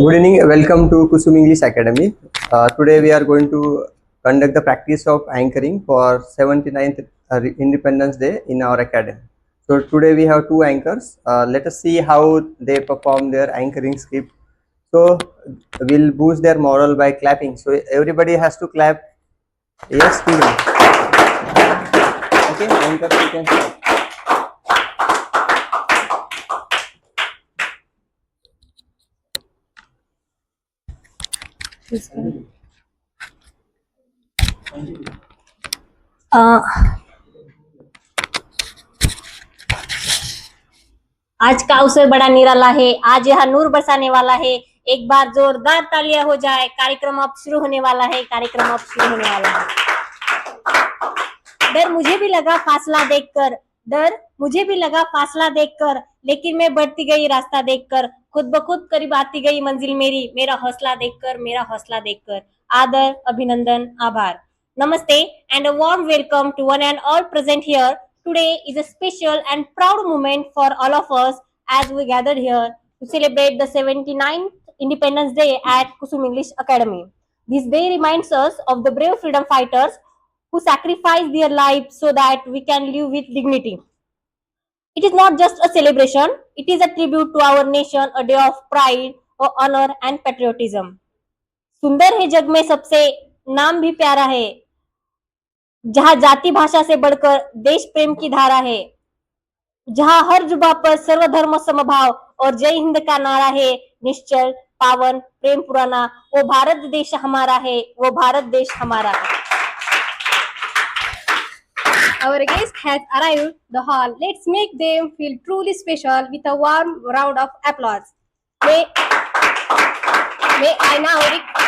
Good evening, welcome to Kusum English Academy. Today we are going to conduct the practice of anchoring for 79th Independence Day in our academy. So today we have two anchors. Let us see how they perform their anchoring script. So we'll boost their morale by clapping. So everybody has to clap. Yes, student. Okay, anchors you can start. आज का अवसर बड़ा निराला है। आज यह नूर बरसाने वाला है। एक बार जोरदार तालियां हो जाए। कार्यक्रम अब शुरू होने वाला है। कार्यक्रम अब शुरू होने वाला है। डर मुझे भी लगा फासला देखकर, लेकिन मैं बढ़ती गई रास्ता देखकर, खुद ब खुद करीब आती गई मंजिल मेरा हौसला देखकर। आदर, अभिनंदन, आभार। नमस्ते and a warm welcome to one and all present here. Today is a special and proud moment for all of us as we gathered here to celebrate the 79th Independence Day at Kusum English Academy. This day reminds us of the brave freedom fighters who sacrificed their lives so that we can live with dignity. It is not just a celebration, it is a tribute to our nation, a day of pride, honor and patriotism. सुंदर है जग में सबसे, नाम भी प्यारा है, जहां जाति भाषा से बढ़कर देश प्रेम की धारा है, जहां हर जुबा पर सर्वधर्म समभाव और जय हिंद का नारा है, निश्चल पावन प्रेम पुराना, वो भारत देश हमारा है, वो भारत देश हमारा है। Our guest has arrived the hall. Let's make them feel truly special with a warm round of applause. May I now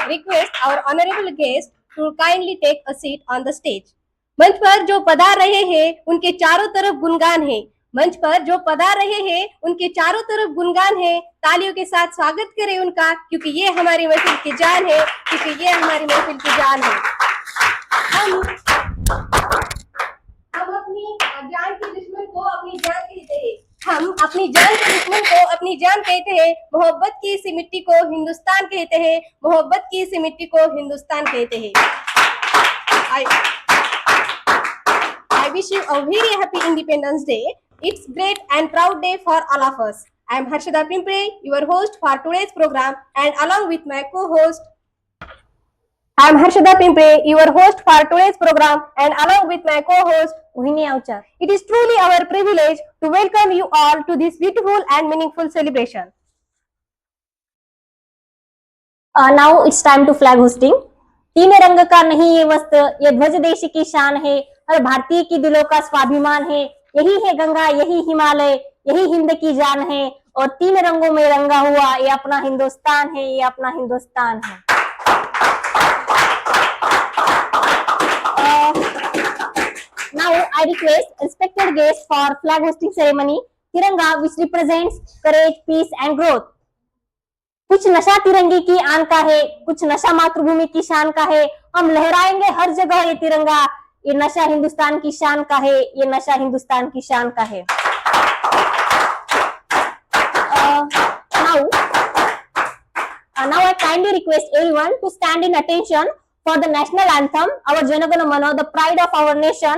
request our honorable guest to kindly take a seat on the stage. मंच पर जो पधार रहे हैं उनके चारों तरफ गुणगान है। मंच पर जो पधार रहे हैं उनके चारों तरफ गुणगान है। तालियों के साथ स्वागत करें उनका, क्योंकि ये हमारी महफिल की जान है, क्योंकि ये हमारी महफिल की जान है। हम अपनी जान के दुश्मन को अपनी जान कहते हैं। हम अपनी जान के दुश्मन को अपनी जान कहते हैं। मोहब्बत की इस मिट्टी को हिंदुस्तान कहते हैं। मोहब्बत की इस मिट्टी को हिंदुस्तान कहते हैं। I wish you a very happy Independence Day. It's great and proud day for all of us. I am Harshada Pimpre, your host for today's program, and along with my co-host, Mohini Avchar. it is truly our privilege to welcome you all to this beautiful and meaningful celebration. Now it's time to flag hosting. तीन रंग का नहीं ये वस्त्र, ये ध्वज देश की शान है, हर भारतीय की दिलों का स्वाभिमान है। यही है गंगा, यही हिमालय, यही हिंद की जान है, और तीन रंगों में रंगा हुआ ये अपना हिंदुस्तान है, ये अपना हिंदुस्तान है। Now I request respected guests for flag hosting ceremony. तिरंगा which represents courage, peace and growth. कुछ नशा तिरंगे की आन का है, कुछ नशा मातृभूमि की शान का है। हम लहराएंगे हर जगह ये तिरंगा, ये नशा हिंदुस्तान की शान का है, ये नशा हिंदुस्तान की शान का है। Now I kindly request everyone to stand in attention for the national anthem, our Jana Gana Mana, the pride of our nation.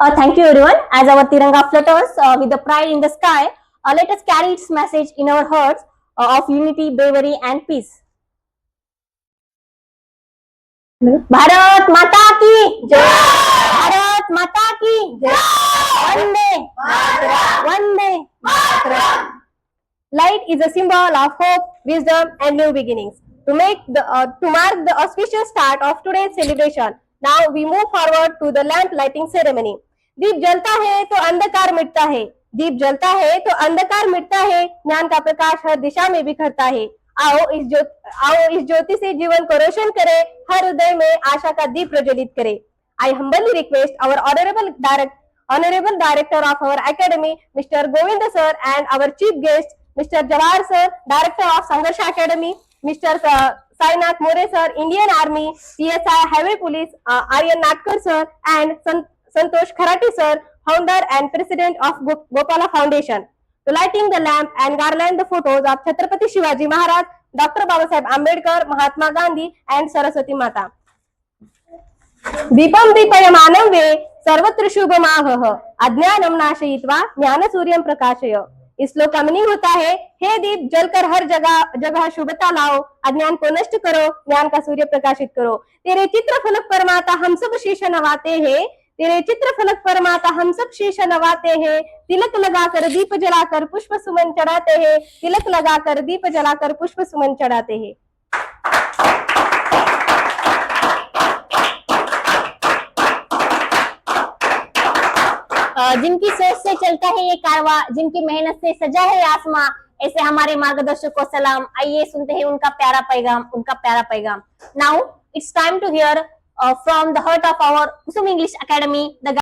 Thank you everyone. As our Tiranga flutters with the pride in the sky, let us carry its message in our hearts of unity, bravery and peace. Bharat माता की जय, भारत माता की जय, वंदे Vande Mataram. Light is a symbol of hope, wisdom, and new beginnings. To mark the auspicious start of today's celebration, now we move forward to the lamp lighting ceremony. दीप जलता है तो अंधकार मिटता है, दीप जलता है तो अंधकार मिटता है, ज्ञान का प्रकाश हर दिशा में बिखरता है। आओ इस ज्योति से जीवन को रोशन करें, हर हृदय में आशा का दीप प्रज्वलित करें। I humbly request our honorable director of our academy, Mr. Govind sir, and our chief guest, Mr. Jawahar sir, director of Sangharsha Academy, Mr. Sainath More sir, Indian Army, PSI Highway Police, Aryan Natkar sir, and Santosh Kharati sir, founder and president of Gopala Foundation. to lighting the lamp and garland the photos of Chhatrapati Shivaji Maharaj, Dr. Babasaheb Ambedkar, Mahatma Gandhi, and Saraswati Mata. Deepam दीपयमानं वे सर्वत्र शुभमाहः अज्ञानम नाशयित्वा ज्ञान सूर्यम प्रकाशय। इस श्लोक का meaning होता है, हे दीप जलकर हर जगह शुभता लाओ, अज्ञान को नष्ट करो, ज्ञान का सूर्य प्रकाशित करो। तेरे चित्र फलक परमाता हम सब शीश नवाते हैं, तेरे चित्र फलक परमाता हम सब शीश नवाते हैं। तिलक लगाकर दीप जलाकर पुष्प सुमन चढ़ाते हैं, तिलक लगाकर दीप जलाकर पुष्प सुमन चढ़ाते हैं। जिनकी सोच से चलता है ये कारवा, जिनकी मेहनत से सजा है आसमां, ऐसे हमारे मार्गदर्शक को सलाम। आइए सुनते हैं उनका प्यारा पैगाम। Now it's time to hear from the heart of our Kusum English academy the